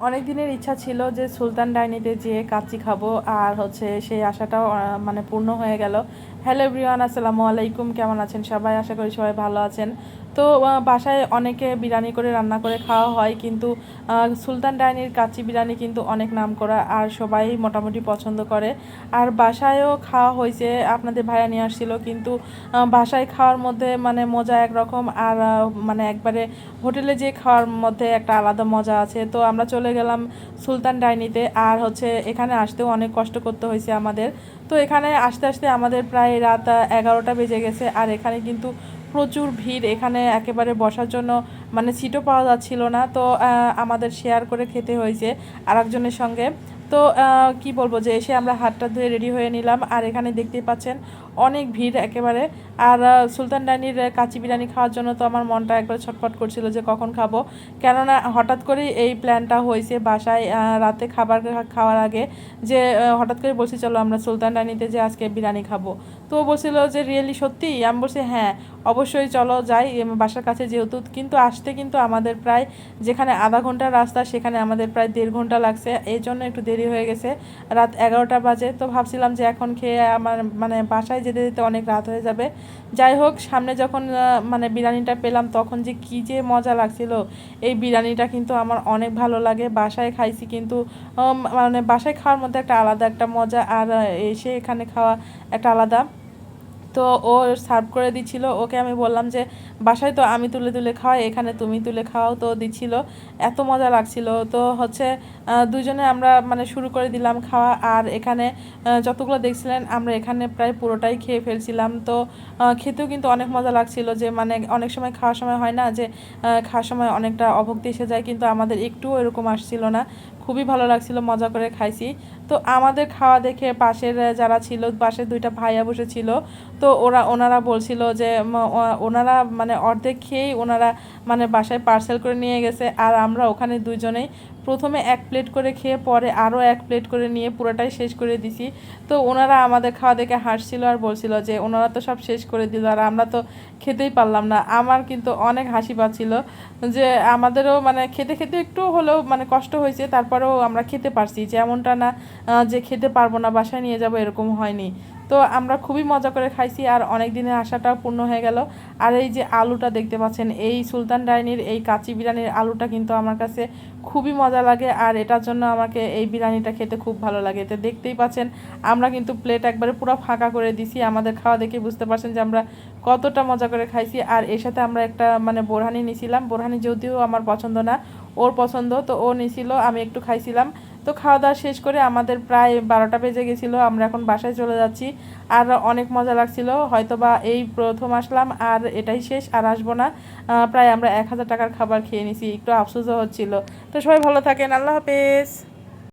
অনেক দিনের ইচ্ছা ছিল যে সুলতান ডাইনিতে যেয়ে কাচ্চি খাবো, আর হচ্ছে সেই আশাটাও মানে পূর্ণ হয়ে গেল। হ্যালো এভরিওয়ান, আসসালামু আলাইকুম। কেমন আছেন সবাই? আশা করি সবাই ভালো আছেন। তো বাসায় অনেকে বিরিয়ানি করে রান্না করে খাওয়া হয়, কিন্তু সুলতান ডাইনির কাচ্চি বিরিয়ানি কিন্তু অনেক নাম করা আর সবাই মোটামুটি পছন্দ করে। আর বাসায়ও খাওয়া হয়েছে, আপনাদের ভাইয়া নিয়ে আসছিল, কিন্তু বাসায় খাওয়ার মধ্যে মানে মজা একরকম, আর মানে একবারে হোটেলে যে খাওয়ার মধ্যে একটা আলাদা মজা আছে। তো আমরা চলে গেলাম সুলতান ডাইনিতে, আর হচ্ছে এখানে আসতেও অনেক কষ্ট করতে হয়েছে আমাদের। তো এখানে আসতে আসতে আমাদের প্রায় রাত 11টা বেজে গেছে, আর এখানে কিন্তু প্রচুর ভিড়। এখানে একেবারে বসার জন্য মানে সিটও পাওয়া যাচ্ছিল না। তো আমাদের শেয়ার করে খেতে হয়েছে আরেকজনের সঙ্গে। তো কি বলবো, যে এসে আমরা হাতটা ধুয়ে রেডি হয়ে নিলাম, আর এখানে দেখতেই পাচ্ছেন অনেক ভিড় একেবারে। আর সুলতান ডাইনির কাচ্চি বিরিয়ানি খাওয়ার জন্য তো আমার মনটা একবার ছটফট করছিল যে কখন খাবো, কেননা হঠাৎ করেই এই প্ল্যানটা হয়েছে বাসায় রাতে খাবার খাওয়ার আগে, যে হঠাৎ করে বলছি চলো আমরা সুলতান ডাইনিতে যে আজকে বিরিয়ানি খাবো। তো ও বলছিল যে রিয়েলি সত্যি? আমি বলছি হ্যাঁ অবশ্যই চলো যাই, বাসার কাছে যেহেতু। কিন্তু আসতে কিন্তু আমাদের প্রায়, যেখানে আধা ঘন্টার রাস্তা সেখানে আমাদের প্রায় 1.5 ঘন্টা লাগছে, এই জন্য একটু দেরি হয়ে গেছে। রাত 11টা বাজে। তো ভাবছিলাম যে এখন খেয়ে আমার মানে বাসায় যেতে যেতে অনেক রাত হয়ে যাবে। যাই হোক, সামনে যখন মানে বিরিয়ানিটা পেলাম তখন যে কী যে মজা লাগছিল। এই বিরিয়ানিটা কিন্তু আমার অনেক ভালো লাগে, বাসায় খাইছি কিন্তু মানে বাসায় খাওয়ার মধ্যে একটা আলাদা একটা মজা, আর এসে এখানে খাওয়া একটা আলাদা। তো ও সার্ভ করে দিচ্ছিল, ওকে আমি বললাম যে বাসায় তো আমি তুলে তুলে খাওয়াই, এখানে তুমি তুলে খাওয়াও। তো দিচ্ছিল, এত মজা লাগছিল। তো হচ্ছে দুজনে আমরা মানে শুরু করে দিলাম খাওয়া, আর এখানে যতগুলো দেখছিলেন আমরা এখানে প্রায় পুরোটাই খেয়ে ফেলছিলাম। তো খেতেও কিন্তু অনেক মজা লাগছিল, যে মানে অনেক সময় খাওয়ার সময় হয় না যে খাওয়ার সময় অনেকটা অভক্তি এসে যায়, কিন্তু আমাদের একটুও এরকম আসছিল না। খুবই ভালো লাগছিল, মজা করে খাইছি। তো আমাদের খাওয়া দেখে পাশের যারা ছিল, পাশের 2টা ভাইয়া বসেছিল, তো ওনারা বলছিল যে ওনারা মানে অর্ধেক খেয়েই ওনারা মানে বাসায় পার্সেল করে নিয়ে গেছে, আর আমরা ওখানে দুজনেই প্রথমে 1 প্লেট করে খেয়ে পরে আরও 1 প্লেট করে নিয়ে পুরোটাই শেষ করে দিছি। তো ওনারা আমাদের খাওয়া দেখে হাসছিল আর বলছিল যে ওনারা তো সব শেষ করে দিল আর আমরা তো খেতেই পারলাম না। আমার কিন্তু অনেক হাসি পাচ্ছিল, যে আমাদেরও মানে খেতে খেতে একটু হলেও মানে কষ্ট হয়েছে, তারপরেও আমরা খেতে পারছি, যে এমনটা না যে খেতে পারবো না বাসায় নিয়ে যাব, এরকম হয়নি। তো আমরা খুবই মজা করে খাইছি, আর অনেক দিনের আশাটাও পূর্ণ হয়ে গেল। আর এই যে আলুটা দেখতে পাচ্ছেন, এই সুলতান ডাইনির এই কাচ্চি বিরিয়ানির আলুটা কিন্তু আমার কাছে খুবই মজা লাগে, আর এটার জন্য আমাকে এই বিরিয়ানিটা খেতে খুব ভালো লাগে। তো দেখতেই পাচ্ছেন আমরা কিন্তু প্লেট একবারে পুরো ফাঁকা করে দিছি, আমাদের খাওয়া দেখে বুঝতে পারছেন যে আমরা কতটা মজা করে খাইছি। আর এর সাথে আমরা একটা মানে বোরহানি নিছিলাম, বোরহানি যদিও আমার পছন্দ না, ওর পছন্দ, তো ও নিছিল, আমি একটু খাইছিলাম। তো খাওয়া দাওয়া শেষ করে আমাদের প্রায় 12টা বেজে গেছিলো, আমরা এখন বাসায় চলে যাচ্ছি। আর অনেক মজা লাগছিল, হয়তো বা এই প্রথম আসলাম আর এটাই শেষ, আর আসবো না। প্রায় আমরা 1000 টাকার খাবার খেয়ে নিছি, একটু আফসোসও হচ্ছিল। তো সবাই ভালো থাকেন, আল্লাহ হাফেজ।